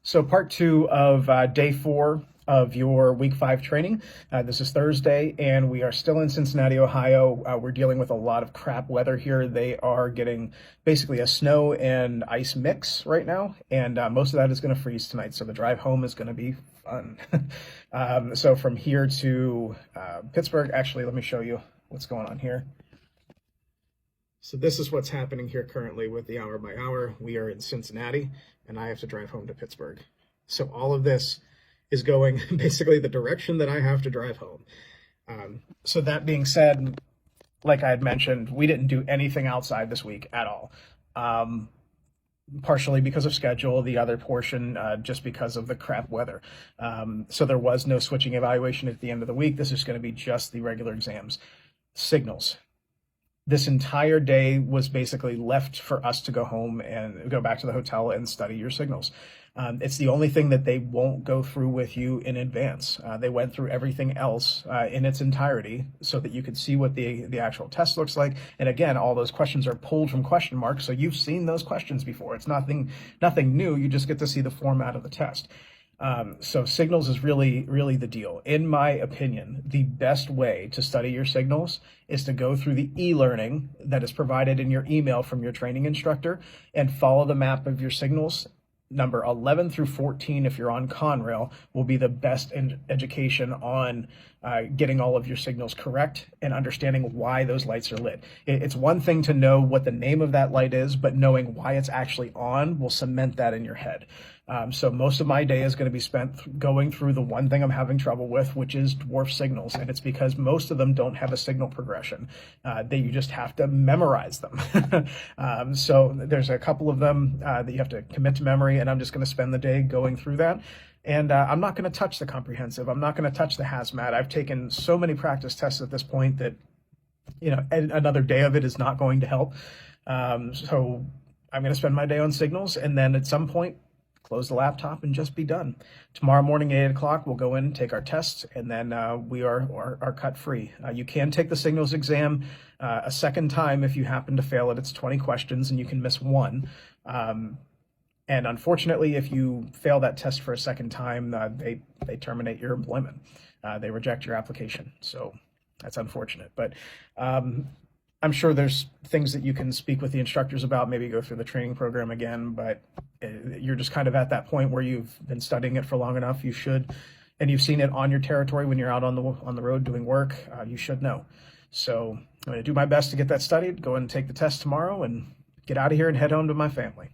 So part two of day four of your week five training. This is Thursday, and we are still in Cincinnati, Ohio. We're dealing with a lot of crap weather here. They are getting basically a snow and ice mix right now, and most of that is going to freeze tonight. So the drive home is going to be fun. So from here to Pittsburgh, actually, let me show you what's going on here. So this is what's happening here currently with the hour by hour. We are in Cincinnati, and I have to drive home to Pittsburgh. So all of this is going basically the direction that I have to drive home. So that being said, like I had mentioned, we didn't do anything outside this week at all. Partially because of schedule, the other portion just because of the crap weather. So there was no switching evaluation at the end of the week. This is going to be just the regular exams. Signals. This entire day was basically left for us to go home and go back to the hotel and study your signals. It's the only thing that they won't go through with you in advance. They went through everything else in its entirety so that you could see what the actual test looks like. And again, all those questions are pulled from question marks, so you've seen those questions before. It's nothing new. You just get to see the format of the test. So signals is really the deal. In my opinion, the best way to study your signals is to go through the e-learning that is provided in your email from your training instructor and follow the map of your signals. Number 11 through 14, if you're on Conrail, will be the best education on getting all of your signals correct and understanding why those lights are lit. It's one thing to know what the name of that light is, but knowing why it's actually on will cement that in your head. So most of my day is going to be spent going through the one thing I'm having trouble with, which is dwarf signals. And it's because most of them don't have a signal progression. You just have to memorize them. So there's a couple of them that you have to commit to memory, and I'm just going to spend the day going through that. And I'm not going to touch the comprehensive. I'm not going to touch the hazmat. I've taken so many practice tests at this point that, another day of it is not going to help. So I'm going to spend my day on signals, and then at some point, close the laptop and just be done. Tomorrow morning at 8 o'clock, we'll go in and take our tests, and then we are cut free. You can take the signals exam a second time if you happen to fail it. It's 20 questions, and you can miss one. And unfortunately, if you fail that test for a second time, they terminate your employment. They reject your application. So that's unfortunate. But I'm sure there's things that you can speak with the instructors about, maybe go through the training program again, but you're just kind of at that point where you've been studying it for long enough. You should, and you've seen it on your territory when you're out on the road doing work, you should know. So I'm going to do my best to get that studied, go and take the test tomorrow, and get out of here and head home to my family.